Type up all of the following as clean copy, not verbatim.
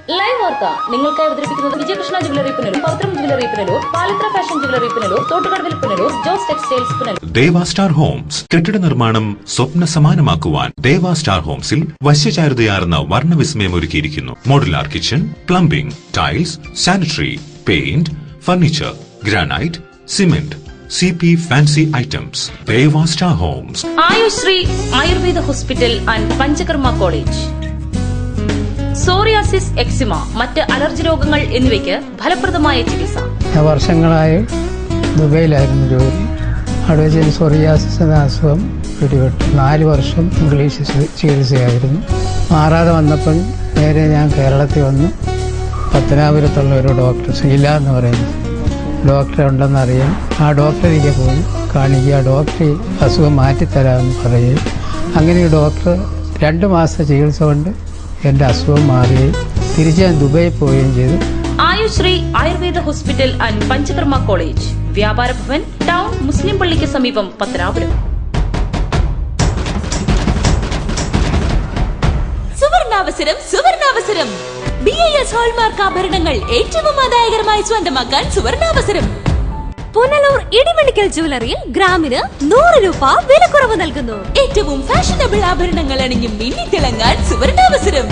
Live വാർത്ത നിങ്ങൾക്കായി അവതരിപ്പിക്കുന്നത് Vijayakrishna jewellery Punalur, Pavithram jewellery Punalur, Palithra fashion jewellery Punalur, Thottukadavil Punalur, Jose textiles Punalur. Deva star homes കെട്ടിട നിർമ്മാണം സ്വപ്ന സമാനമാക്കുവാൻ ദേവ സ്റ്റാർ ഹോംസിൽ വശ്യചാരുതയാർന്ന വർണ്ണവിസ്മയം ഒരുക്കിയിരിക്കുന്നു. Modular kitchen, plumbing, tiles, sanitary, paint, furniture, granite, cement, CP fancy items. Deva star homes. Ayushree Ayurveda hospital and Panchakarma college. Psoriasis, eczema, മറ്റ് allergy രോഗങ്ങൾ എന്നിവയ്ക്ക് ഫലപ്രദമായ ചികിത്സ. വർഷങ്ങളായി ദുബൈയിലായിരുന്നു ജോലി. അവിടെ വെച്ച് സോറിയാസിസ് എന്ന അസുഖം പിടിപെട്ടു. 4 വർഷം ഇംഗ്ലീഷ് ചികിത്സയായിരുന്നു. മാറാതെ വന്നപ്പോൾ നേരെ ഞാൻ കേരളത്തിൽ വന്നു. പത്തനാപുരത്തുള്ള ഒരു ഡോക്ടർ, ശീല എന്ന് പറയുന്നത് ഡോക്ടറെ ഉണ്ടെന്നറിയാം. ആ ഡോക്ടറിലേക്ക് പോയി കാണിക്കുക. ഡോക്ടർ അസുഖം മാറ്റിത്തരാമെന്ന് പറയുകയും അങ്ങനെ ഡോക്ടർ 2 മാസത്തെ ചികിത്സ കൊണ്ട് എൻ്റെ അസുഖം മാറുകയും തിരിച്ച് ഞാൻ ദുബായി പോവുകയും ചെയ്തു. Ayushree Ayurveda hospital and Panchakarma college, വ്യാപാര ഭവൻ, ടൗൺ, മുസ്ലിം പള്ളിക്ക് സമീപം, പത്തനാപുരം. സുവർണാവസരം, സുവർണാവസരം! BIS ഹോൾമാർക്ക് ആഭരണങ്ങൾ ഏറ്റവും ആദായകരമായി സ്വന്തമാക്കാൻ സുവർണാവസരം. പുനലൂർ ഇടിമണിക്കൽ ജ്വല്ലറിയിൽ ഗ്രാമിന് 100 രൂപ വിലക്കുറവ് നൽകുന്നു. ഏറ്റവും ഫാഷനബിൾ ആഭരണങ്ങൾ അണിഞ്ഞ് മിന്നിത്തിളങ്ങാൻ സുവർണാവസരം.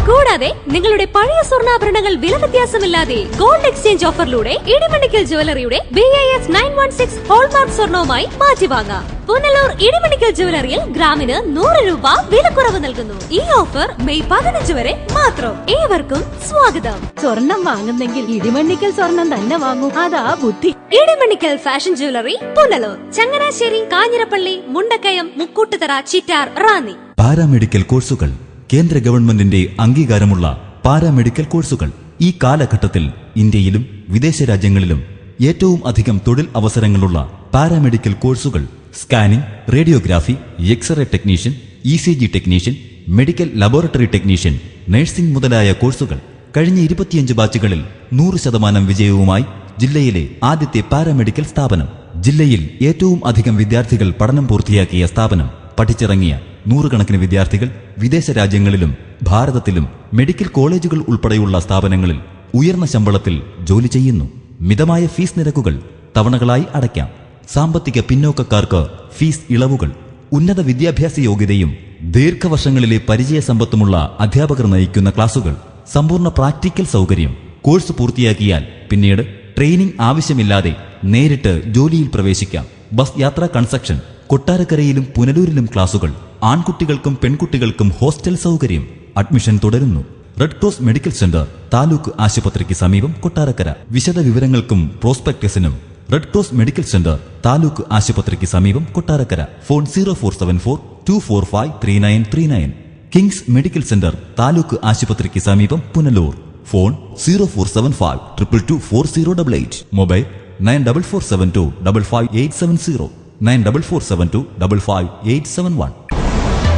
കൂടാതെ നിങ്ങളുടെ പഴയ സ്വർണ്ണാഭരണങ്ങൾ വില വ്യത്യാസമില്ലാതെ ഗോൾഡ് എക്സ്ചേഞ്ച് ഓഫറിലൂടെ ഇടിമണിക്കൽ ജ്വല്ലറിയുടെ BIS 916 ഹോൾമാർക്ക് സ്വർണവുമായി മാറ്റി വാങ്ങാം. പുനലൂർ ഇടിമണിക്കൽ ജ്വല്ലറിയിൽ ഗ്രാമിന് 100 രൂപ വിലക്കുറവ് നൽകുന്നു. ഈ ഓഫർ മെയ് 15 വരെ മാത്രം. ഏവർക്കും സ്വാഗതം. സ്വർണം വാങ്ങുന്നെങ്കിൽ ഇടിമണിക്കൽ സ്വർണം തന്നെ വാങ്ങൂ, അതാ ബുദ്ധി. Idimanickal fashion jewellery, Punalur, Changanassery, Kanjirappally, Mundakayam, Mukkoottuthara, Chittar, Ranni. Paramedical കോഴ്സുകൾ. കേന്ദ്ര ഗവൺമെന്റിന്റെ അംഗീകാരമുള്ള പാരാമെഡിക്കൽ കോഴ്സുകൾ. ഈ കാലഘട്ടത്തിൽ ഇന്ത്യയിലും വിദേശ രാജ്യങ്ങളിലും ഏറ്റവും അധികം തൊഴിൽ അവസരങ്ങളുള്ള പാരാമെഡിക്കൽ കോഴ്സുകൾ. Scanning, radiography, X-ray technician, ECG technician, medical laboratory technician, nursing മുതലായ കോഴ്സുകൾ. കഴിഞ്ഞ 25 ബാച്ചുകളിൽ 100% വിജയവുമായി ജില്ലയിലെ ആദ്യത്തെ പാരാമെഡിക്കൽ സ്ഥാപനം. ജില്ലയിൽ ഏറ്റവും അധികം വിദ്യാർത്ഥികൾ പഠനം പൂർത്തിയാക്കിയ സ്ഥാപനം. പഠിച്ചിറങ്ങിയ 100 കണക്കിന് വിദ്യാർത്ഥികൾ വിദേശ രാജ്യങ്ങളിലും ഭാരതത്തിലും മെഡിക്കൽ കോളേജുകൾ ഉൾപ്പെടെയുള്ള സ്ഥാപനങ്ങളിൽ ഉയർന്ന ശമ്പളത്തിൽ ജോലി ചെയ്യുന്നു. മിതമായ ഫീസ് നിരക്കുകൾ തവണകളായി അടയ്ക്കാം. സാമ്പത്തിക പിന്നോക്കക്കാർക്ക് ഫീസ് ഇളവുകൾ. ഉന്നത വിദ്യാഭ്യാസ യോഗ്യതയും ദീർഘവർഷങ്ങളിലെ പരിചയസമ്പത്തുമുള്ള അധ്യാപകർ നയിക്കുന്ന ക്ലാസുകൾ. സമ്പൂർണ്ണ പ്രാക്ടിക്കൽ സൗകര്യം. കോഴ്സ് പൂർത്തിയാക്കിയാൽ പിന്നീട് ട്രെയിനിംഗ് ആവശ്യമില്ലാതെ നേരിട്ട് ജോലിയിൽ പ്രവേശിക്കാം. ബസ് യാത്രാ കൺസെഷൻ. കൊട്ടാരക്കരയിലും പുനലൂരിലും ക്ലാസുകൾ. ആൺകുട്ടികൾക്കും പെൺകുട്ടികൾക്കും ഹോസ്റ്റൽ സൗകര്യം. അഡ്മിഷൻ തുടരുന്നു. Red cross medical centre, taluk ആശുപത്രിക്ക് സമീപം, കൊട്ടാരക്കര. വിശദ വിവരങ്ങൾക്കും പ്രോസ്പെക്ടസിനും red cross medical centre, taluk ആശുപത്രിക്ക് സമീപം, Kottarakkara. Phone 0474 245 3939. Kings medical centre, taluk ആശുപത്രിക്ക് സമീപം, പുനലൂർ. ഫോൺ 0475 222 4088. മൊബൈൽ 9447 255 870, 9447 255 871.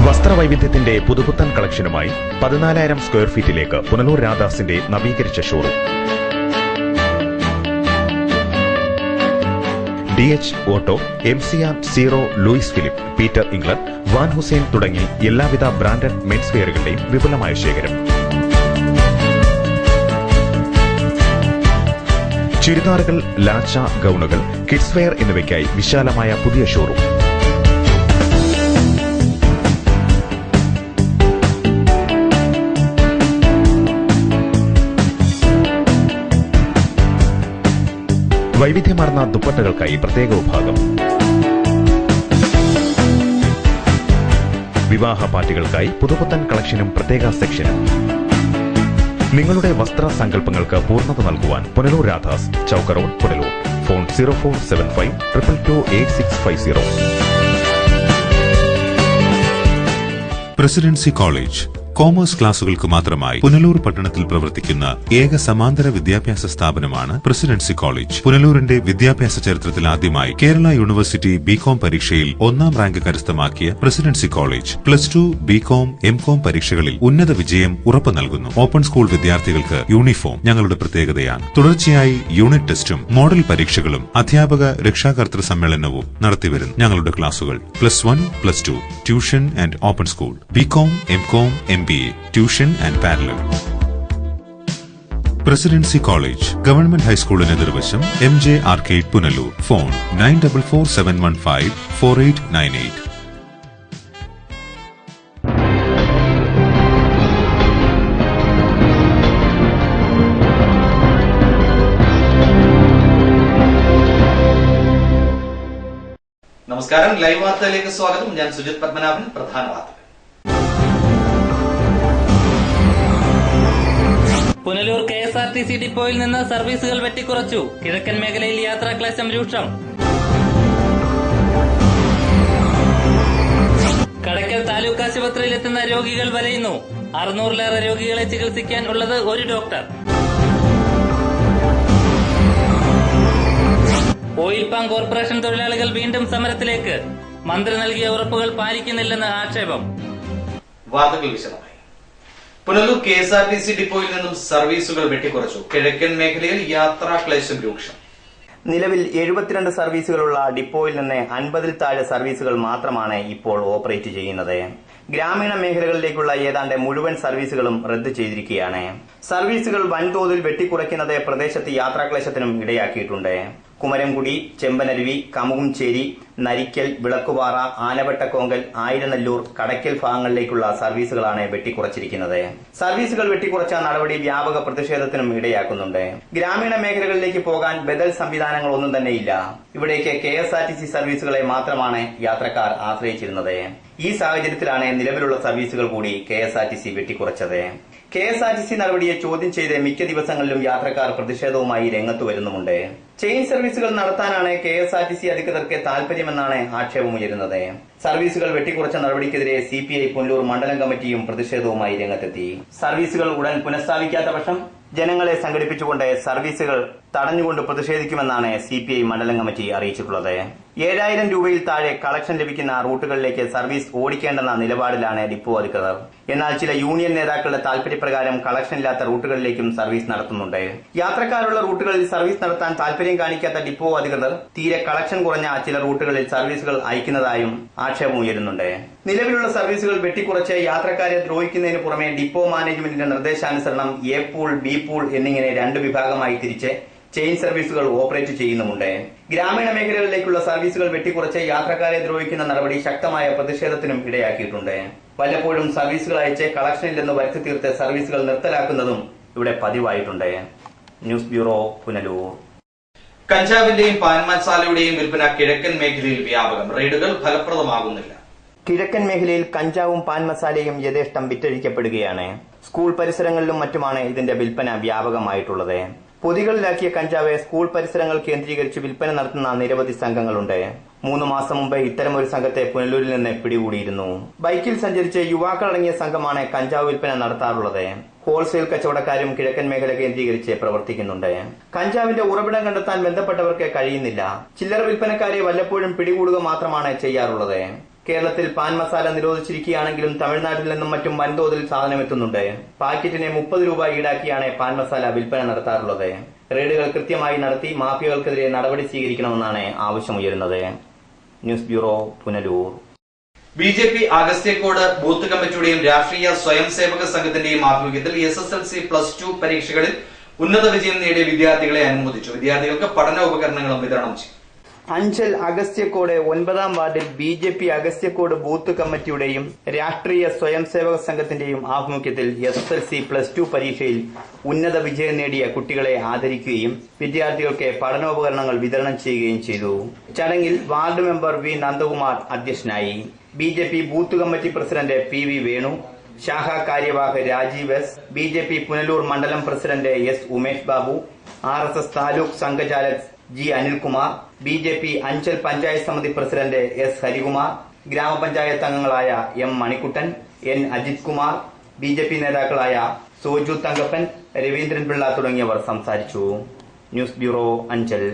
വസ്ത്രവൈവിധ്യത്തിന്റെ പുതുപുത്തൻ കളക്ഷനുമായി 14,000 സ്ക്വയർ ഫീറ്റിലേക്ക് പുനലൂർ രാധാസിന്റെ നവീകരിച്ച showroom. DH auto, MCR, zero, Louis Philippe, Peter England, Van Heusen തുടങ്ങി എല്ലാവിധ ബ്രാൻഡഡ് മെൻസ് വെയറുകളുടെയും വിപുലമായ ശേഖരം. ചുരിദാറുകൾ, ലാച്ച, ഗൌണുകൾ, കിഡ്സ് വെയർ എന്നിവയ്ക്കായി വിശാലമായ പുതിയ ഷോറൂം. വൈവിധ്യമാർന്ന ദുപ്പട്ടകൾക്കായി പ്രത്യേക വിഭാഗം. വിവാഹ പാർട്ടികൾക്കായി പുതുപുത്തൻ കളക്ഷനും പ്രത്യേക സെക്ഷനും. നിങ്ങളുടെ വസ്ത്ര സങ്കല്പങ്ങൾക്ക് പൂർണ്ണത നൽകുവാൻ Punalur Radhas, Chowka road, Punalur. Phone 0475 222 8650. Presidency college commerce ക്ലാസുകൾക്ക് മാത്രമായി പുനലൂർ പട്ടണത്തിൽ പ്രവർത്തിക്കുന്ന ഏക സമാന്തര വിദ്യാഭ്യാസ സ്ഥാപനമാണ് പ്രസിഡൻസി കോളേജ്. പുനലൂരിന്റെ വിദ്യാഭ്യാസ ചരിത്രത്തിൽ ആദ്യമായി കേരള യൂണിവേഴ്സിറ്റി BCom പരീക്ഷയിൽ 1ാം റാങ്ക് കരസ്ഥമാക്കിയ പ്രസിഡൻസി കോളേജ് +2, BCom, MCom പരീക്ഷകളിൽ ഉന്നത വിജയം ഉറപ്പു നൽകുന്നു. ഓപ്പൺ സ്കൂൾ വിദ്യാർത്ഥികൾക്ക് യൂണിഫോം ഞങ്ങളുടെ പ്രത്യേകതയാണ്. തുടർച്ചയായി യൂണിറ്റ് ടെസ്റ്റും മോഡൽ പരീക്ഷകളും അധ്യാപക രക്ഷാകർതൃ സമ്മേളനവും നടത്തിവരുന്നു. ഞങ്ങളുടെ ക്ലാസുകൾ +1, +2, tuition and open school, BCom, MCom, MBA, tuition and parallel. Presidency college government ഹൈസ്കൂളിന് എതിർവശം MJ ആർക്കേഡ് പുനലൂർ. ഫോൺ 9447154898. നമസ്കാരം. ലൈവ് വാർത്തയിലേക്ക് സ്വാഗതം. ഞാൻ സുജിത് പത്മനാഭൻ. പ്രധാന വാർത്തകൾ. പുനലൂർ KSRTC ഡിപ്പോയിൽ നിന്ന് സർവീസുകൾ വെട്ടിക്കുറച്ചു. കിഴക്കൻ മേഖലയിൽ യാത്രാക്ലേശം രൂക്ഷം. കടയ്ക്കൽ താലൂക്ക് ആശുപത്രിയിൽ എത്തുന്ന രോഗികൾ വലയുന്നു. 600-ലേറെ രോഗികളെ ചികിത്സിക്കാൻ ഉള്ളത് ഒരു ഡോക്ടർ. ഓയിൽ പാം കോർപ്പറേഷൻ തൊഴിലാളികൾ വീണ്ടും സമരത്തിലേക്ക്. മന്ത്രി നൽകിയ ഉറപ്പുകൾ പാലിക്കുന്നില്ലെന്ന് ആക്ഷേപം. വാർത്തകൾ വിശദമായി. പുനലൂർ KSRTC ഡിപ്പോയിൽ നിന്നും സർവീസുകൾ വെട്ടിക്കുറച്ചു. കിഴക്കൻ മേഖലയിൽ യാത്രാക്ലേശം രൂക്ഷം. നിലവിൽ 72 സർവീസുകളുള്ള ഡിപ്പോയിൽ നിന്ന് 50-ൽ താഴെ സർവീസുകൾ മാത്രമാണ് ഇപ്പോൾ ഓപ്പറേറ്റ് ചെയ്യുന്നത്. ഗ്രാമീണ മേഖലകളിലേക്കുള്ള ഏതാണ്ട് മുഴുവൻ സർവീസുകളും റദ്ദു ചെയ്തിരിക്കുകയാണ്. സർവീസുകൾ വൻതോതിൽ വെട്ടിക്കുറയ്ക്കുന്നത് പ്രദേശത്ത് യാത്രാക്ലേശത്തിനും ഇടയാക്കിയിട്ടുണ്ട്. കുമരംകുടി, ചെമ്പനരുവി, കമുകുംചേരി, നരിക്കൽ, വിളക്കുപാറ, ആനവട്ടക്കോങ്കൽ, ആയിരനല്ലൂർ, കടയ്ക്കൽ ഭാഗങ്ങളിലേക്കുള്ള സർവീസുകളാണ് വെട്ടിക്കുറച്ചിരിക്കുന്നത്. സർവീസുകൾ വെട്ടിക്കുറച്ച നടപടി വ്യാപക പ്രതിഷേധത്തിനും ഇടയാക്കുന്നുണ്ട്. ഗ്രാമീണ മേഖലകളിലേക്ക് പോകാൻ ബദൽ സംവിധാനങ്ങളൊന്നും തന്നെയില്ല. ഇവിടേക്ക് KSRTC സർവീസുകളെ മാത്രമാണ് യാത്രക്കാർ ആശ്രയിച്ചിരുന്നത്. ഈ സാഹചര്യത്തിലാണ് നിലവിലുള്ള സർവീസുകൾ കൂടി KSRTC വെട്ടിക്കുറച്ചത്. KSRTC നടപടിയെ ചോദ്യം ചെയ്ത് മിക്ക ദിവസങ്ങളിലും യാത്രക്കാർ പ്രതിഷേധവുമായി രംഗത്തു വരുന്നുമുണ്ട്. ചെയിൻ സർവീസുകൾ നടത്താനാണ് KSRTC അധികൃതർക്ക് താൽപര്യമെന്നാണ് ആക്ഷേപമുയരുന്നത്. സർവീസുകൾ വെട്ടിക്കുറച്ച നടപടിക്കെതിരെ CPI പുനലൂർ മണ്ഡലം കമ്മിറ്റിയും പ്രതിഷേധവുമായി രംഗത്തെത്തി. സർവീസുകൾ ഉടൻ പുനഃസ്ഥാപിക്കാത്ത പക്ഷം ജനങ്ങളെ സംഘടിപ്പിച്ചുകൊണ്ട് സർവീസുകൾ തടഞ്ഞുകൊണ്ട് പ്രതിഷേധിക്കുമെന്നാണ് CPI മണ്ഡലം കമ്മിറ്റി അറിയിച്ചിട്ടുള്ളത്. 7000 രൂപയിൽ താഴെ കളക്ഷൻ ലഭിക്കുന്ന റൂട്ടുകളിലേക്ക് സർവീസ് ഓടിക്കേണ്ടെന്ന നിലപാടിലാണ് ഡിപ്പോ അധികൃതർ. എന്നാൽ ചില യൂണിയൻ നേതാക്കളുടെ താൽപര്യപ്രകാരം കളക്ഷൻ ഇല്ലാത്ത റൂട്ടുകളിലേക്കും സർവീസ് നടത്തുന്നുണ്ട്. യാത്രക്കാരുള്ള റൂട്ടുകളിൽ സർവീസ് നടത്താൻ താൽപര്യം കാണിക്കാത്ത ഡിപ്പോ അധികൃതർ തീരെ കളക്ഷൻ കുറഞ്ഞ ചില റൂട്ടുകളിൽ സർവീസുകൾ അയക്കുന്നതായും ആക്ഷേപമുയരുന്നുണ്ട്. നിലവിലുള്ള സർവീസുകൾ വെട്ടിക്കുറച്ച് യാത്രക്കാരെ ദ്രോഹിക്കുന്നതിന് പുറമെ ഡിപ്പോ മാനേജ്മെന്റിന്റെ നിർദ്ദേശാനുസരണം A പൂൾ, B പൂൾ എന്നിങ്ങനെ 2 വിഭാഗമായി തിരിച്ച് ചെയിൻ സർവീസുകൾ ഓപ്പറേറ്റ് ചെയ്യുന്നുമുണ്ട്. ഗ്രാമീണ മേഖലകളിലേക്കുള്ള സർവീസുകൾ വെട്ടിക്കുറച്ച് യാത്രക്കാരെ ദ്രോഹിക്കുന്ന നടപടി ശക്തമായ പ്രതിഷേധത്തിനും ഇടയാക്കിയിട്ടുണ്ട്. വല്ലപ്പോഴും സർവീസുകൾ അയച്ച് കളക്ഷൻ ഇല്ലെന്ന് വരുത്തി തീർത്ത് സർവീസുകൾ നിർത്തലാക്കുന്നതും ഇവിടെ പതിവായിട്ടുണ്ട്. News bureau, Punalur. കഞ്ചാവിന്റെയും പാൻ മസാലയുടെയും വിൽപ്പന കിഴക്കൻ മേഖലയിൽ വ്യാപകം. റെയ്ഡുകൾ ഫലപ്രദമാകുന്നില്ല. കിഴക്കൻ മേഖലയിൽ കഞ്ചാവും പാൻ മസാലയും യഥേഷ്ടം വിറ്റഴിക്കപ്പെടുകയാണ്. സ്കൂൾ പരിസരങ്ങളിലും മറ്റുമാണ് ഇതിന്റെ വിൽപ്പന വ്യാപകമായിട്ടുള്ളത്. പൊതികളിലാക്കിയ കഞ്ചാവ് സ്കൂൾ പരിസരങ്ങൾ കേന്ദ്രീകരിച്ച് വിൽപ്പന നടത്തുന്ന നിരവധി സംഘങ്ങളുണ്ട്. 3 മാസം മുമ്പ് ഇത്തരമൊരു സംഘത്തെ പുനലൂരിൽ നിന്ന് പിടികൂടിയിരുന്നു. ബൈക്കിൽ സഞ്ചരിച്ച് യുവാക്കളടങ്ങിയ സംഘമാണ് കഞ്ചാവ് വിൽപ്പന നടത്താറുള്ളത്. ഹോൾസെയിൽ കച്ചവടക്കാരും കിഴക്കൻ മേഖല കേന്ദ്രീകരിച്ച് പ്രവർത്തിക്കുന്നുണ്ട്. കഞ്ചാവിന്റെ ഉറവിടം കണ്ടെത്താൻ ബന്ധപ്പെട്ടവർക്ക് കഴിയുന്നില്ല. ചില്ലറ വിൽപ്പനക്കാരെ വല്ലപ്പോഴും പിടികൂടുക മാത്രമാണ് ചെയ്യാറുള്ളത്. കേരളത്തിൽ പാൻ മസാല നിരോധിച്ചിരിക്കുകയാണെങ്കിലും തമിഴ്നാട്ടിൽ നിന്നും മറ്റും വൻതോതിൽ സാധനമെത്തുന്നുണ്ട്. പാക്കറ്റിന് 30 രൂപ ഈടാക്കിയാണ് പാൻ മസാല വിൽപ്പന നടത്താറുള്ളത്. റെയ്ഡുകൾ കൃത്യമായി നടത്തി മാഫിയകൾക്കെതിരെ നടപടി സ്വീകരിക്കണമെന്നാണ് ആവശ്യമുയരുന്നത്. News bureau, Punalur. BJP Agasthyakode booth കമ്മിറ്റിയുടെയും രാഷ്ട്രീയ സ്വയം സേവക സംഘത്തിന്റെയും ആഭിമുഖ്യത്തിൽ SSLC +2 പരീക്ഷകളിൽ ഉന്നത വിജയം നേടിയ വിദ്യാർത്ഥികളെ അനുമോദിച്ചു. വിദ്യാർത്ഥികൾക്ക് പഠനോപകരണങ്ങളും വിതരണം ചെയ്തു. അഞ്ചൽ അഗസ്ത്യക്കോട് 9-ാം വാർഡിൽ BJP അഗസ്ത്യക്കോട് ബൂത്ത് കമ്മിറ്റിയുടെയും രാഷ്ട്രീയ സ്വയം സേവക സംഘത്തിന്റെയും ആഭിമുഖ്യത്തിൽ SSLC +2 പരീക്ഷയിൽ ഉന്നത വിജയം നേടിയ കുട്ടികളെ ആദരിക്കുകയും വിദ്യാർത്ഥികൾക്ക് പഠനോപകരണങ്ങൾ വിതരണം ചെയ്യുകയും ചെയ്തു. ചടങ്ങിൽ വാർഡ് മെമ്പർ V നന്ദകുമാർ അധ്യക്ഷനായി. BJP booth committee president PV Venu, shakha karyavah Rajeev S, BJP Punalur mandalam president S Umesh Babu, RSS taluk sanghchalak G Anilkumar, BJP Anchal panchayat samiti president S Harikumar, ഗ്രാമപഞ്ചായത്ത് അംഗങ്ങളായ M Manikuttan, N Ajith Kumar, BJP നേതാക്കളായ സോജു തങ്കപ്പൻ, രവീന്ദ്രൻ പിള്ള തുടങ്ങിയവർ സംസാരിച്ചു. News bureau, Anchal.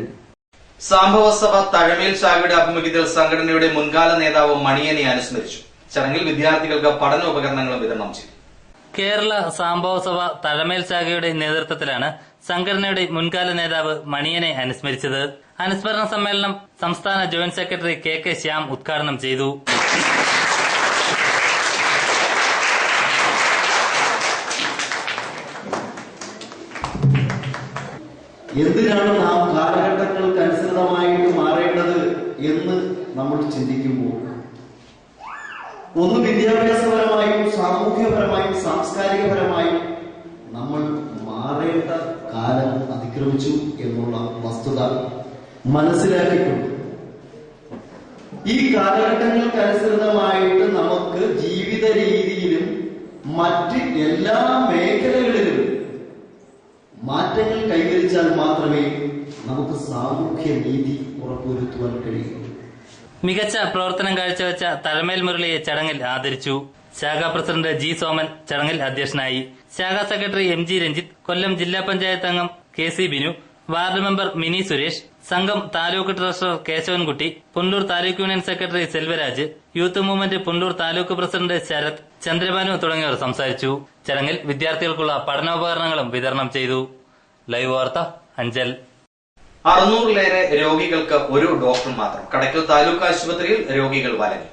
സംഭവ സഭ തഴമേൽ ശാഖയുടെ ആഭിമുഖ്യത്തിൽ സംഘടനയുടെ മുൻകാല നേതാവ് മണിയനെ അനുസ്മരിച്ചു. ചടങ്ങിൽ വിദ്യാർത്ഥികൾക്ക് പഠനോപകരണങ്ങളും വിതരണം ചെയ്തു. കേരള സംഭവ സഭ തഴമേൽ ശാഖയുടെ നേതൃത്വത്തിലാണ് സംഘടനയുടെ മുൻകാല നേതാവ് മണിയനെ അനുസ്മരിച്ചത്. അനുസ്മരണ സമ്മേളനം സംസ്ഥാന ജോയിന്റ് സെക്രട്ടറി KK ശ്യാം ഉദ്ഘാടനം ചെയ്തു. എന്തിനാണ് നാം കാലഘട്ടങ്ങൾക്ക് അനുസൃതമായിട്ട് മാറേണ്ടത് എന്ന് നമ്മൾ ചിന്തിക്കുമ്പോൾ ഒന്ന് വിദ്യാഭ്യാസപരമായും സാമൂഹ്യപരമായും സാംസ്കാരികപരമായും നമ്മൾ മാറേണ്ട കാലം അതിക്രമിച്ചു എന്നുള്ള വസ്തുത മനസ്സിലാക്കിയിട്ടുണ്ട്. ഈ കാലഘട്ടങ്ങൾക്ക് അനുസൃതമായിട്ട് നമുക്ക് ജീവിത രീതിയിലും മറ്റ് എല്ലാ മേഖലകളിലും മാറ്റങ്ങൾ കൈവരിച്ചാൽ മാത്രമേ നമുക്ക് സാമൂഹ്യ നീതി ഉറപ്പുവരുത്തുവാൻ കഴിയൂ. മികച്ച പ്രവർത്തനം കാഴ്ചവെച്ച തലമേൽ മുരളിയെ ചടങ്ങിൽ ആദരിച്ചു. ശാഖാ പ്രസിഡന്റ് ജി സോമൻ ചടങ്ങിൽ അധ്യക്ഷനായി. Shakha secretary M G Ranjith, Kollam ജില്ലാ പഞ്ചായത്ത് അംഗം K C Binu, ward member Mini Suresh, സംഘം taluk treasurer Keshavankutty, Punalur taluk union secretary Selvaraj, youth movement Punalur taluk president Sarath, Chandrabanu തുടങ്ങിയവർ സംസാരിച്ചു. ചടങ്ങിൽ വിദ്യാർത്ഥികൾക്കുള്ള പഠനോപകരണങ്ങളും വിതരണം ചെയ്തു. ലൈവ് വാർത്ത അഞ്ചൽ. 600-ലേറെ രോഗികൾക്ക് ഒരു ഡോക്ടർ മാത്രം. കടയ്ക്കൽ താലൂക്ക് ആശുപത്രിയിൽ രോഗികൾ വലഞ്ഞു.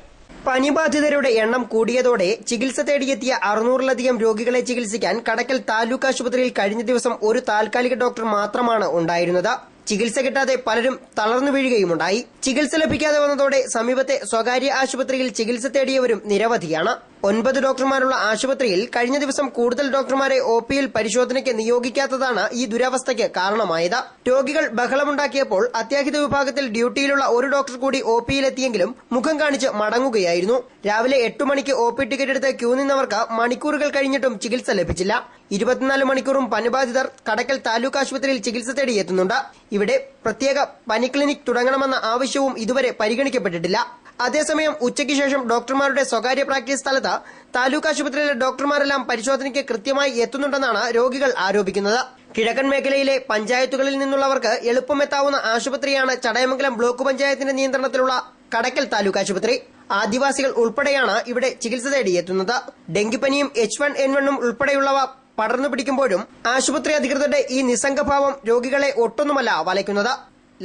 പനിബാധിതരുടെ എണ്ണം കൂടിയതോടെ ചികിത്സ തേടിയെത്തിയ 600-ലധികം രോഗികളെ ചികിത്സിക്കാൻ കടയ്ക്കൽ താലൂക്ക് ആശുപത്രിയിൽ കഴിഞ്ഞ ദിവസം ഒരു താൽക്കാലിക ഡോക്ടർ മാത്രമാണ് ഉണ്ടായിരുന്നത്. ചികിത്സ കിട്ടാതെ പലരും തളർന്നു വീഴുകയുമുണ്ടായി. ചികിത്സ ലഭിക്കാതെ വന്നതോടെ സമീപത്തെ സ്വകാര്യ ആശുപത്രിയിൽ ചികിത്സ തേടിയവരും നിരവധിയാണ്. 9 ഡോക്ടർമാരുള്ള ആശുപത്രിയിൽ കഴിഞ്ഞ ദിവസം കൂടുതൽ ഡോക്ടർമാരെ ഒപിയിൽ പരിശോധനയ്ക്ക് നിയോഗിക്കാത്തതാണ് ഈ ദുരവസ്ഥയ്ക്ക് കാരണമായത്. രോഗികൾ ബഹളമുണ്ടാക്കിയപ്പോൾ അത്യാഹിത വിഭാഗത്തിൽ ഡ്യൂട്ടിയിലുള്ള ഒരു ഡോക്ടർ കൂടി ഒപിയിലെത്തിയെങ്കിലും മുഖം കാണിച്ച് മടങ്ങുകയായിരുന്നു. രാവിലെ 8 മണിക്ക് ഒപി ടിക്കറ്റ് എടുത്ത് ക്യൂ നിന്നവർക്ക് മണിക്കൂറുകൾ കഴിഞ്ഞിട്ടും ചികിത്സ ലഭിച്ചില്ല. 24 മണിക്കൂറും പനിബാധിതർ കടയ്ക്കൽ താലൂക്ക് ആശുപത്രിയിൽ ചികിത്സ തേടി എത്തുന്നുണ്ട്. ഇവിടെ പ്രത്യേക പനി ക്ലിനിക് തുടങ്ങണമെന്ന ആവശ്യവും ഇതുവരെ പരിഗണിക്കപ്പെട്ടിട്ടില്ല. അതേസമയം ഉച്ചയ്ക്ക് ശേഷം ഡോക്ടർമാരുടെ സ്വകാര്യ പ്രാക്ടീസ് സ്ഥലത്ത് താലൂക്ക് ആശുപത്രിയിലെ ഡോക്ടർമാരെല്ലാം പരിശോധനയ്ക്ക് കൃത്യമായി എത്തുന്നുണ്ടെന്നാണ് രോഗികൾ ആരോപിക്കുന്നത്. കിഴക്കൻ മേഖലയിലെ പഞ്ചായത്തുകളിൽ നിന്നുള്ളവർക്ക് എളുപ്പമെത്താവുന്ന ആശുപത്രിയാണ് ചടയമംഗലം ബ്ലോക്ക് പഞ്ചായത്തിന്റെ നിയന്ത്രണത്തിലുള്ള കടയ്ക്കൽ താലൂക്ക് ആശുപത്രി. ആദിവാസികൾ ഉൾപ്പെടെയാണ് ഇവിടെ ചികിത്സ തേടിയെത്തുന്നത്. ഡെങ്കിപ്പനിയും H1N1 ഉൾപ്പെടെയുള്ളവ പടർന്നു പിടിക്കുമ്പോഴും ആശുപത്രി അധികൃതരുടെ ഈ നിസ്സംഗഭാവം രോഗികളെ ഒട്ടൊന്നുമല്ല വലയ്ക്കുന്നത്.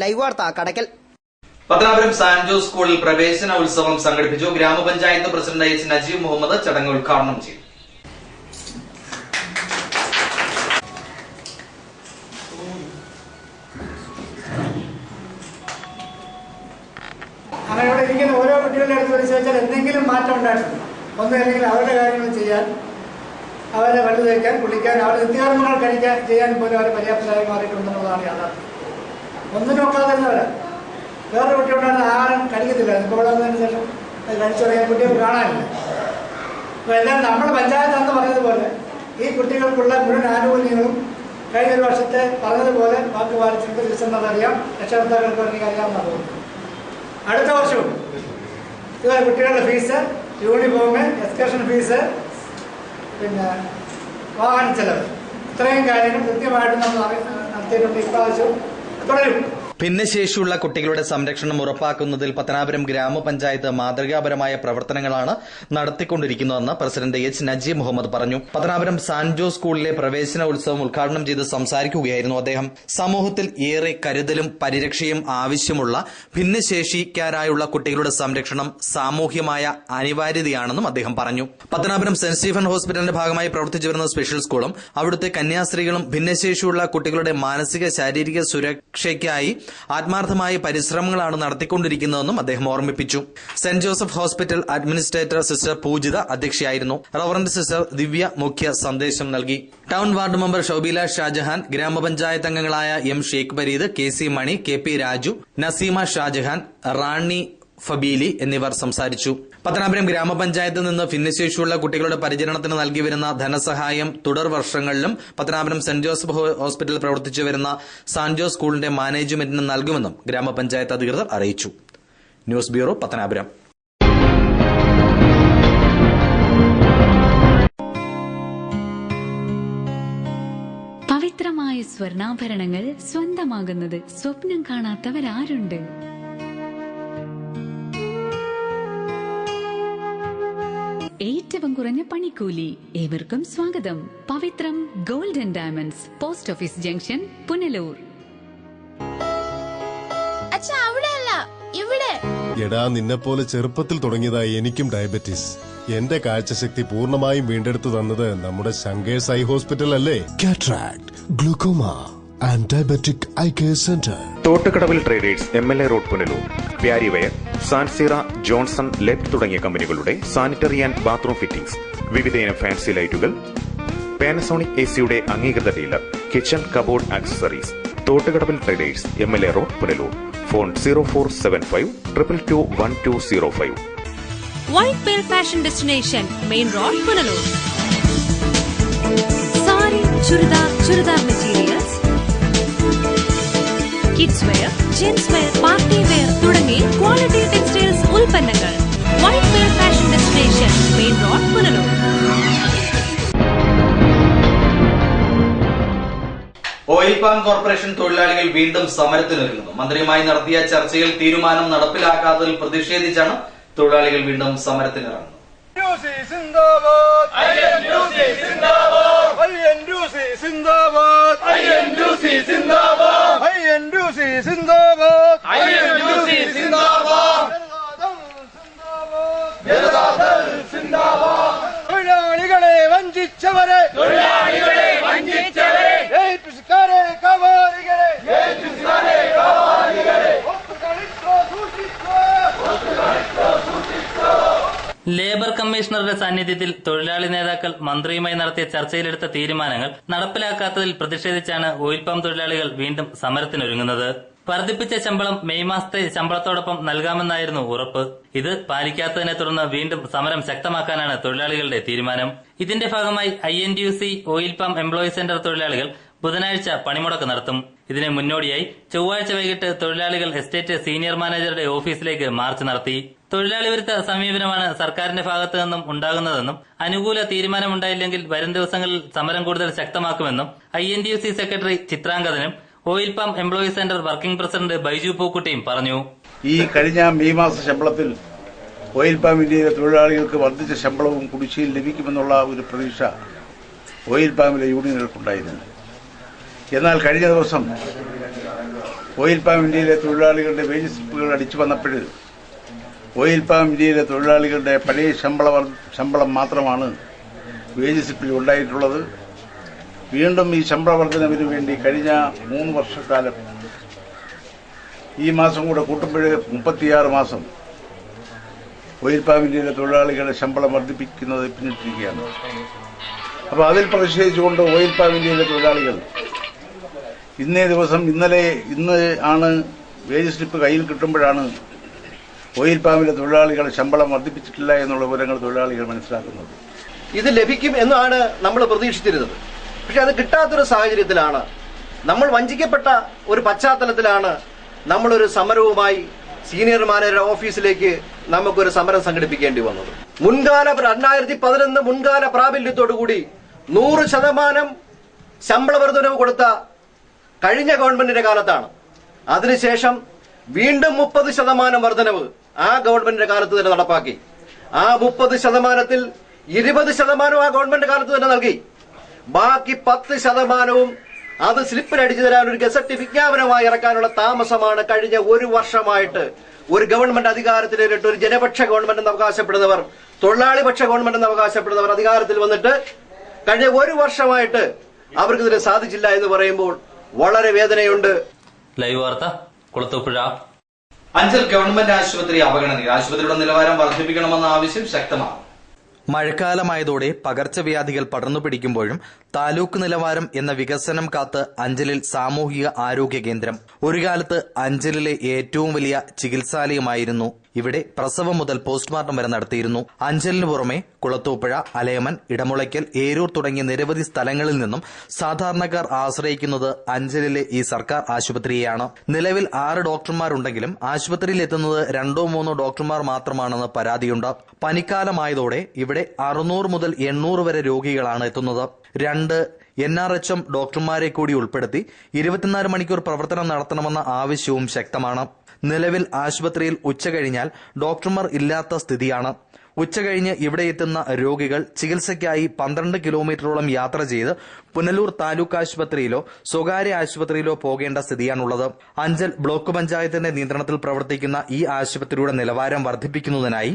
ലൈവ് വാർത്ത കടയ്ക്കൽ. പത്തനാപുരം സാന്റ് ജോസ് സ്കൂളിൽ പ്രവേശന ഉത്സവം സംഘടിപ്പിച്ചു. ഗ്രാമപഞ്ചായത്ത് പ്രസിഡന്റ് എച്ച് നജീബ് മുഹമ്മദ് ചടങ്ങ് ഉദ്ഘാടനം ചെയ്തു. അങ്ങനെ ഇവിടെ ഇരിക്കുന്ന ഓരോ കുട്ടികളുടെ അടുത്ത് പരിശോധിച്ചാൽ എന്തെങ്കിലും മാറ്റം ഉണ്ടായിട്ടുണ്ട്. ഒന്നല്ലെങ്കിൽ അവരുടെ കാര്യങ്ങൾ ചെയ്യാൻ, അവരെ വെള്ളം തേക്കാൻ, കുളിക്കാൻ, അവരുടെ നിത്യകർമ്മങ്ങൾ കഴിക്കാൻ ചെയ്യാൻ പോലും അവർ പര്യാപ്തരായി മാറിയിട്ടുണ്ടെന്നുള്ളതാണ് യാഥാർത്ഥ്യം. ഒന്നും നോക്കാതിരുന്നവരാ. വേറൊരു കുട്ടി ഉണ്ടായിരുന്ന ആഹാരം കഴിക്കത്തില്ല. ഇപ്പോൾ വന്നതിന് ശേഷം അത് കഴിച്ചു തുടങ്ങിയ കുട്ടികൾ കാണാനില്ല. അപ്പോൾ എല്ലാം നമ്മുടെ പഞ്ചായത്ത് എന്ന് പറഞ്ഞതുപോലെ ഈ കുട്ടികൾക്കുള്ള മുഴുവൻ ആനുകൂല്യങ്ങളും കഴിഞ്ഞ ഒരു വർഷത്തെ പറഞ്ഞതുപോലെ വാക്ക് പാലിച്ചിട്ട് തിരിച്ചെന്നതറിയാം. രക്ഷകർത്താക്കൾക്ക് എനിക്ക് അറിയാമെന്നാണ് തോന്നുന്നു. അടുത്ത വർഷവും ഇതുപോലെ കുട്ടികളുടെ ഫീസ്, യൂണിഫോം, എക്സ്കർഷൻ ഫീസ്, പിന്നെ വാഹന ചെലവ്, ഇത്രയും കാര്യങ്ങൾ കൃത്യമായിട്ട് നമ്മൾ നടത്തിയിട്ടുണ്ട്. ഇപ്രാവശ്യവും തുടരും. ഭിന്നശേഷിയുള്ള കുട്ടികളുടെ സംരക്ഷണം ഉറപ്പാക്കുന്നതിൽ പത്തനാപുരം ഗ്രാമപഞ്ചായത്ത് മാതൃകാപരമായ പ്രവർത്തനങ്ങളാണ് നടത്തിക്കൊണ്ടിരിക്കുന്നതെന്ന് പ്രസിഡന്റ് എച്ച് നജീബ് മുഹമ്മദ് പറഞ്ഞു. പത്തനാപുരം സാന്റ് ജോസ് സ്കൂളിലെ പ്രവേശന ഉത്സവം ഉദ്ഘാടനം ചെയ്ത് സംസാരിക്കുകയായിരുന്നു അദ്ദേഹം. സമൂഹത്തിൽ ഏറെ കരുതലും പരിരക്ഷയും ആവശ്യമുള്ള ഭിന്നശേഷിക്കാരായുള്ള കുട്ടികളുടെ സംരക്ഷണം സാമൂഹ്യമായ അനിവാര്യതയാണെന്നും അദ്ദേഹം പറഞ്ഞു. പത്തനാപുരം സെന്റ് സ്റ്റീഫൻ ഹോസ്പിറ്റലിന്റെ ഭാഗമായി പ്രവർത്തിച്ചു വരുന്ന സ്പെഷ്യൽ സ്കൂളും അവിടുത്തെ കന്യാസ്ത്രീകളും ഭിന്നശേഷിയുള്ള കുട്ടികളുടെ മാനസിക ശാരീരിക സുരക്ഷയ്ക്കായി ആത്മാർത്ഥമായ പരിശ്രമങ്ങളാണ് നടത്തിക്കൊണ്ടിരിക്കുന്നതെന്നും അദ്ദേഹം ഓർമ്മിപ്പിച്ചു. Saint Joseph hospital administrator sister Poojitha അധ്യക്ഷയായിരുന്നു. റവറന്റ് സിസ്റ്റർ ദിവ്യ മുഖ്യ സന്ദേശം നൽകി. Town ward member Shobeela Shajahan, ഗ്രാമപഞ്ചായത്ത് അംഗങ്ങളായ M Sheikh Pareed, K C Mani, K P Raju, Naseema Shajahan, Rani Fabeeli എന്നിവർ സംസാരിച്ചു. പത്തനാപുരം ഗ്രാമപഞ്ചായത്തിൽ നിന്ന് ഭിന്നശേഷിയുള്ള കുട്ടികളുടെ പരിചരണത്തിന് നൽകി വരുന്ന ധനസഹായം തുടർ വർഷങ്ങളിലും പത്തനാപുരം സെന്റ് ജോസഫ് ഹോസ്പിറ്റലിൽ പ്രവർത്തിച്ചു വരുന്ന സാന്റ് ജോസ് സ്കൂളിന്റെ മാനേജ്മെന്റിന് നൽകുമെന്നും ഗ്രാമപഞ്ചായത്ത് അധികൃതർ അറിയിച്ചു. News bureau Pathanapuram. പവിത്രമായ സ്വർണ്ണാഭരണങ്ങൾ സ്വന്തമാകുന്നത് സ്വപ്നം കാണാത്തവരാരുണ്ട്? ഏറ്റവും കുറഞ്ഞ പണിക്കൂലി. ഏവർക്കും സ്വാഗതം. Pavithram gold and diamonds, post office junction, Punalur. എടാ, നിന്നെപ്പോലെ ചെറുപ്പത്തിൽ തുടങ്ങിയതായി എനിക്കും ഡയബറ്റീസ്. എന്റെ കാഴ്ചശക്തി പൂർണ്ണമായും വീണ്ടെടുത്തു തന്നത് നമ്മുടെ ശങ്കേഴ്സ് ഐ ഹോസ്പിറ്റൽ അല്ലേ. Cataract, glaucoma, and diabetic eye care centre. Thottukadavil traders MLA road Punalur. Parryware, സാൻസീറ, ജോൺസൺ, ലെബ് തുടങ്ങിയ കമ്പനികളുടെ സാനിറ്ററി ആൻഡ് ബാത്റൂം ഫിറ്റിംഗ്സ്, വിവിധയിനം ഫാൻസി ലൈറ്റുകൾ, പാനസോണിക് AC അംഗീകൃത dealer, kitchen cupboard accessories. Thottukadavil traders MLA road Punalur. Phone 0475 222 1205. White Pearl Fashion Destination, Main Road, Punalur. Sari, chudar materials, kids wear, gents wear, party wear തുടങ്ങി quality textiles ഉൽപ്പന്നങ്ങൾ. White Pearl Fashion Destination, Main Road, Punalur. Oil palm corporation തൊഴിലാളികൾ വീണ്ടും സമരത്തിനൊരുങ്ങുന്നു. മന്ത്രിയുമായി നടത്തിയ ചർച്ചയിൽ തീരുമാനം നടപ്പിലാക്കാത്തതിൽ പ്രതിഷേധിച്ചാണ് തൊഴിലാളികൾ വീണ്ടും സമരത്തിനിറങ്ങുന്നത്. തൊഴിലാളികളെ വഞ്ചിച്ചവരെ ലേബർ കമ്മീഷണറുടെ സാന്നിധ്യത്തിൽ തൊഴിലാളി നേതാക്കൾ മന്ത്രിയുമായി നടത്തിയ ചർച്ചയിലെടുത്ത തീരുമാനങ്ങൾ നടപ്പിലാക്കാത്തതിൽ പ്രതിഷേധിച്ചാണ് ഓയിൽ പാം തൊഴിലാളികൾ വീണ്ടും സമരത്തിനൊരുങ്ങുന്നത്. വർദ്ധിപ്പിച്ച ശമ്പളം മെയ് മാസത്തെ ശമ്പളത്തോടൊപ്പം നൽകാമെന്നായിരുന്നു ഉറപ്പ്. ഇത് പാലിക്കാത്തതിനെ തുടർന്ന് വീണ്ടും സമരം ശക്തമാക്കാനാണ് തൊഴിലാളികളുടെ തീരുമാനം. ഇതിന്റെ ഭാഗമായി INTUC oil palm employees centre തൊഴിലാളികൾ ബുധനാഴ്ച പണിമുടക്ക് നടത്തും. ഇതിന് മുന്നോടിയായി ചൊവ്വാഴ്ച വൈകിട്ട് തൊഴിലാളികൾ എസ്റ്റേറ്റ് സീനിയർ മാനേജറുടെ ഓഫീസിലേക്ക് മാർച്ച് നടത്തി. തൊഴിലാളി വിരുദ്ധ സമീപനമാണ് സർക്കാരിന്റെ ഭാഗത്തു നിന്നും ഉണ്ടാകുന്നതെന്നും അനുകൂല തീരുമാനമുണ്ടായില്ലെങ്കിൽ വരും ദിവസങ്ങളിൽ സമരം കൂടുതൽ ശക്തമാക്കുമെന്നും INTUC സെക്രട്ടറി ചിത്രാംഗതനും oil palm employees centre working president Baiju പൂക്കുട്ടിയും പറഞ്ഞു. ഈ കഴിഞ്ഞ മെയ് മാസ ശമ്പളത്തിൽ ഓയിൽ പാം ഇന്ത്യയിലെ തൊഴിലാളികൾക്ക് വർദ്ധിച്ച ശമ്പളവും കുടിശ്ശികയും ലഭിക്കുമെന്നുള്ള ഒരു പ്രതീക്ഷ ഓയിൽ പാമിലെ യൂണിയനുകൾക്കുണ്ടായിരുന്നു. എന്നാൽ കഴിഞ്ഞ ദിവസം ഓയിൽ പാം ഇന്ത്യയിലെ തൊഴിലാളികളുടെ വേജ് സ്ലിപ്പുകൾ അടിച്ചു വന്നപ്പോൾ ഓയിൽ പാം ഇന്ത്യയിലെ തൊഴിലാളികളുടെ പഴയ ശമ്പളം മാത്രമാണ് വേജ് സ്ലിപ്പിൽ ഉണ്ടായിട്ടുള്ളത്. വീണ്ടും ഈ ശമ്പള വർധനവിന് വേണ്ടി കഴിഞ്ഞ 3 വർഷക്കാലം ഈ മാസം കൂടെ കൂട്ടുമ്പോൾ 36 മാസം ഓയിൽ പാം ഇന്ത്യയിലെ തൊഴിലാളികളുടെ ശമ്പളം വർദ്ധിപ്പിക്കുന്നത് പിന്നിട്ടിരിക്കുകയാണ്. അപ്പോൾ അതിൽ പ്രതിഷേധിച്ചുകൊണ്ട് ഓയിൽ പാം ഇന്ത്യയിലെ തൊഴിലാളികൾ ഇന്ന് ആണ് വേജ് സ്ലിപ്പ് കയ്യിൽ കിട്ടുമ്പോഴാണ് ഓയിൽ പാമിലെ തൊഴിലാളികൾ ശമ്പളം വർദ്ധിപ്പിച്ചിട്ടില്ല എന്നുള്ള വിവരങ്ങൾ തൊഴിലാളികൾ മനസ്സിലാക്കുന്നത്. ഇത് ലഭിക്കും എന്നാണ് നമ്മൾ പ്രതീക്ഷിച്ചിരുന്നത്. പക്ഷെ അത് കിട്ടാത്തൊരു സാഹചര്യത്തിലാണ്, നമ്മൾ വഞ്ചിക്കപ്പെട്ട ഒരു പശ്ചാത്തലത്തിലാണ് നമ്മളൊരു സമരവുമായി സീനിയർ മാനേജർ ഓഫീസിലേക്ക് നമുക്കൊരു സമരം സംഘടിപ്പിക്കേണ്ടി വന്നത്. 2011 മുൻകാല പ്രാബല്യത്തോടുകൂടി 100% ശമ്പള വർധനവ് കൊടുത്ത കഴിഞ്ഞ ഗവൺമെന്റിന്റെ കാലത്താണ്. അതിനുശേഷം വീണ്ടും 30% വർധനവ് ആ ഗവൺമെന്റിന്റെ കാലത്ത് തന്നെ നടപ്പാക്കി. ആ 30%-ൽ 20% ആ ഗവൺമെന്റ് കാലത്ത് തന്നെ നൽകി. ബാക്കി 10% അത് സ്ലിപ്പിനടിച്ചു തരാൻ ഒരു ഗസറ്റ് വിജ്ഞാപനമായി ഇറക്കാനുള്ള താമസമാണ് കഴിഞ്ഞ 1 വർഷമായിട്ട് ഒരു ഗവൺമെന്റ് അധികാരത്തിലേറിട്ട് ഒരു ജനപക്ഷ ഗവൺമെന്റ് എന്ന് അവകാശപ്പെടുന്നവർ, തൊഴിലാളിപക്ഷ ഗവൺമെന്റ് എന്ന് അവകാശപ്പെടുന്നവർ അധികാരത്തിൽ വന്നിട്ട് കഴിഞ്ഞ 1 വർഷമായിട്ട് അവർക്ക് ഇതിന് സാധിച്ചില്ല എന്ന് പറയുമ്പോൾ വളരെ വേദനയുണ്ട്. ലൈവ് വാർത്ത കുളത്തൂപ്പുഴ. അഞ്ചൽ ഗവൺമെന്റ് ആശുപത്രി അവഗണനയിൽ. ആശുപത്രിയുടെ നിലവാരം വർദ്ധിപ്പിക്കണമെന്ന ആവശ്യം ശക്തമാണ്. മഴക്കാലമായതോടെ പകർച്ചവ്യാധികൾ പടർന്നു പിടിക്കുമ്പോഴും താലൂക്ക് നിലവാരം എന്ന വികസനം കാത്ത് അഞ്ചലിൽ സാമൂഹിക ആരോഗ്യ കേന്ദ്രം. ഒരു കാലത്ത് അഞ്ചലിലെ ഏറ്റവും വലിയ ചികിത്സാലയമായിരുന്നു. ഇവിടെ പ്രസവം മുതൽ പോസ്റ്റ്മോർട്ടം വരെ നടത്തിയിരുന്നു. അഞ്ചലിനു പുറമെ കുളത്തൂപ്പുഴ, അലയമൻ, ഇടമുളയ്ക്കൽ, ഏരൂർ തുടങ്ങിയ നിരവധി സ്ഥലങ്ങളിൽ നിന്നും സാധാരണക്കാർ ആശ്രയിക്കുന്നത് അഞ്ചലിലെ ഈ സർക്കാർ ആശുപത്രിയെയാണ്. നിലവിൽ 6 ഡോക്ടർമാരുണ്ടെങ്കിലും ആശുപത്രിയിൽ എത്തുന്നത് 2-3 ഡോക്ടർമാർ മാത്രമാണെന്ന് പരാതിയുണ്ട്. പനിക്കാലമായതോടെ ഇവിടെ 600 മുതൽ 800 വരെ രോഗികളാണ് എത്തുന്നത്. 2 NRHM ഡോക്ടർമാരെ കൂടി ഉൾപ്പെടുത്തി 24 മണിക്കൂർ പ്രവർത്തനം നടത്തണമെന്ന ആവശ്യവും ശക്തമാണ്. നിലവിൽ ആശുപത്രിയിൽ ഉച്ചകഴിഞ്ഞാൽ ഡോക്ടർമാർ ഇല്ലാത്ത സ്ഥിതിയാണ്. ഉച്ചകഴിഞ്ഞ് ഇവിടെ എത്തുന്ന രോഗികൾ ചികിത്സയ്ക്കായി 12 കിലോമീറ്ററോളം യാത്ര ചെയ്ത് പുനലൂർ താലൂക്ക് ആശുപത്രിയിലോ സ്വകാര്യ ആശുപത്രിയിലോ പോകേണ്ട സ്ഥിതിയാണുള്ളത്. അഞ്ചൽ ബ്ലോക്ക് പഞ്ചായത്തിന്റെ നിയന്ത്രണത്തിൽ പ്രവർത്തിക്കുന്ന ഈ ആശുപത്രിയുടെ നിലവാരം വർദ്ധിപ്പിക്കുന്നതിനായി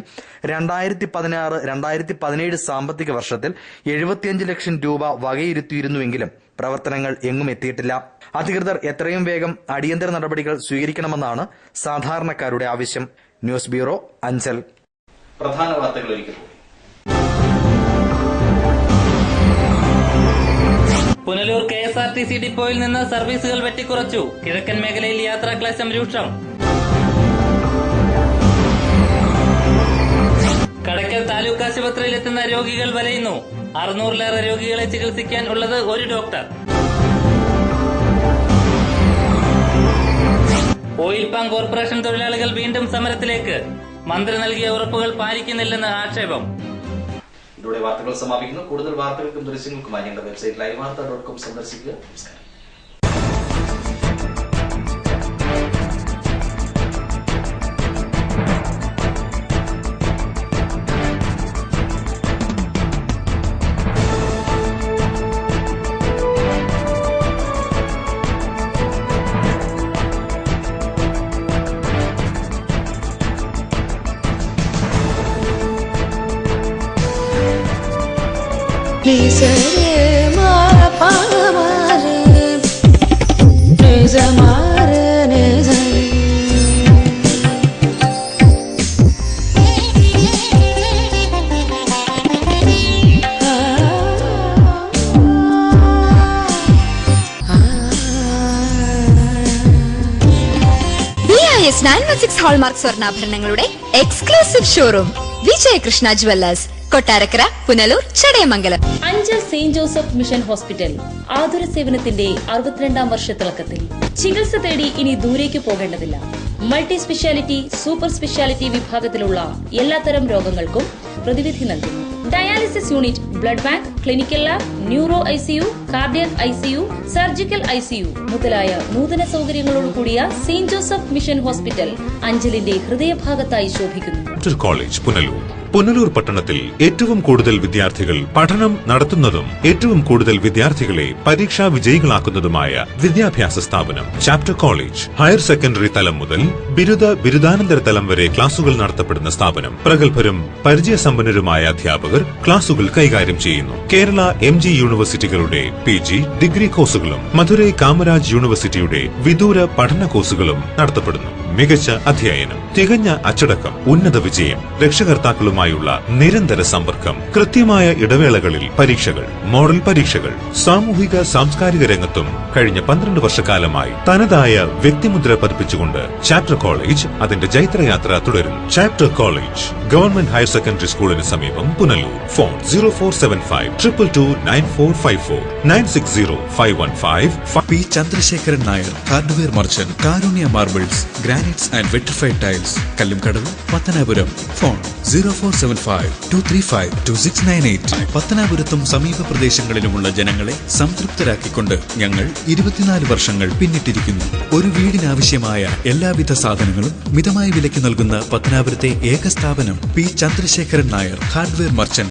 2016-2017 സാമ്പത്തിക വർഷത്തിൽ 75 ലക്ഷം രൂപ വകയിരുത്തിയിരുന്നുവെങ്കിലും പ്രവർത്തനങ്ങൾ എങ്ങും എത്തിയിട്ടില്ല. അധികൃതർ എത്രയും വേഗം അടിയന്തര നടപടികൾ സ്വീകരിക്കണമെന്നാണ് സാധാരണക്കാരുടെ ആവശ്യം. News bureau, Anchal. പ്രധാന വാർത്തകൾ ഒരിക്കൽ കൂടി. പുനലൂർ KSRTC ഡിപ്പോയിൽ നിന്ന് സർവീസുകൾ വെട്ടിക്കുറച്ചു. കിഴക്കൻ മേഖലയിൽ യാത്രാക്ലേശം രൂക്ഷം. കടയ്ക്കൽ താലൂക്ക് ആശുപത്രിയിൽ എത്തുന്ന രോഗികൾ വലയുന്നു. 600-ലേറെ രോഗികളെ ചികിത്സിക്കാൻ ഉള്ളത് ഒരു ഡോക്ടർ. ഓയിൽ പാം കോർപ്പറേഷൻ തൊഴിലാളികൾ വീണ്ടും സമരത്തിലേക്ക്. മന്ത്രി നൽകിയ ഉറപ്പുകൾ പാലിക്കുന്നില്ലെന്ന് ആക്ഷേപം. ഇതോടെ വാർത്തകൾ സമാപിക്കുന്നു. കൂടുതൽ വാർത്തകൾക്കും ദൃശ്യങ്ങൾക്കുമായി ഞങ്ങളുടെ വെബ്സൈറ്റ് livevarta.com സന്ദർശിക്കുക. നമസ്കാരം. BIS 916 ഹോൾമാർക്ക് സ്വർണ്ണാഭരണങ്ങളുടെ exclusive showroom Vijayakrishna jewellers, Kottarakkara, Punalur, Chadayamangalam. Anchal Saint Joseph mission hospital ആതുര സേവനത്തിന്റെ 62ാം വർഷത്തിളക്കത്തിൽ. ചികിത്സ തേടി ഇനി ദൂരേക്ക് പോകേണ്ടതില്ല. മൾട്ടി സ്പെഷ്യാലിറ്റി, സൂപ്പർ സ്പെഷ്യാലിറ്റി വിഭാഗത്തിലുള്ള എല്ലാത്തരം രോഗങ്ങൾക്കും പ്രതിവിധി നൽകുന്നു. Dialysis unit, blood bank, clinical lab, neuro ICU, cardiac ICU, surgical ICU മുതലായ നൂതന സൗകര്യങ്ങളോടുകൂടിയ സെയിന്റ് ജോസഫ് മിഷൻ ഹോസ്പിറ്റൽ അഞ്ചലിന്റെ ഹൃദയഭാഗത്തായി ശോഭിക്കുന്നു. കോളേജ് പുനലൂർ. പുനലൂർ പട്ടണത്തിൽ ഏറ്റവും കൂടുതൽ വിദ്യാർത്ഥികൾ പഠനം നടത്തുന്നതും ഏറ്റവും കൂടുതൽ വിദ്യാർത്ഥികളെ പരീക്ഷാ വിജയികളാക്കുന്നതുമായ വിദ്യാഭ്യാസ സ്ഥാപനം ചാപ്റ്റർ കോളേജ്. ഹയർ സെക്കൻഡറി തലം മുതൽ ബിരുദാനന്തര തലം വരെ ക്ലാസുകൾ നടത്തപ്പെടുന്ന സ്ഥാപനം. പ്രഗത്ഭരും പരിചയസമ്പന്നരുമായ അധ്യാപകർ ക്ലാസുകൾ കൈകാര്യം ചെയ്യുന്നു. കേരള MG യൂണിവേഴ്സിറ്റികളുടെ PG ഡിഗ്രി കോഴ്സുകളും മധുരൈ കാമരാജ് യൂണിവേഴ്സിറ്റിയുടെ വിദൂര പഠന കോഴ്സുകളും നടത്തപ്പെടുന്നു. മികച്ച അധ്യയനം, തികഞ്ഞ അച്ചടക്കം, ഉന്നത വിജയം, രക്ഷകർത്താക്കളുമായുള്ള നിരന്തര സമ്പർക്കം, കൃത്യമായ ഇടവേളകളിൽ പരീക്ഷകൾ, മോഡൽ പരീക്ഷകൾ. സാമൂഹിക സാംസ്കാരിക രംഗത്തും കഴിഞ്ഞ 12 വർഷക്കാലമായി തനതായ വ്യക്തിമുദ്ര പതിപ്പിച്ചുകൊണ്ട് ചാപ്റ്റർ കോളേജ് അതിന്റെ ജൈത്രയാത്ര തുടരുന്നു. Chapter college government higher secondary സ്കൂളിന് സമീപം, Punalur. Phone 0475229454 960-515. P. Chandrasekharan Nair, hardware merchant, Karunya marbles, granites and vitrified tiles, Kallumkadavu, Pathanapuram. Phone 0475-235-2698. പത്തനാപുരത്തും സമീപ പ്രദേശങ്ങളിലുമുള്ള ജനങ്ങളെ സംതൃപ്തരാക്കിക്കൊണ്ട് ഞങ്ങൾ 24 വർഷങ്ങൾ പിന്നിട്ടിരിക്കുന്നു. ഒരു വീടിനാവശ്യമായ എല്ലാവിധ സാധനങ്ങളും മിതമായ വിലയ്ക്ക് നൽകുന്ന പത്തനാപുരത്തെ ഏക സ്ഥാപനം P. Chandrasekharan Nair, hardware merchant.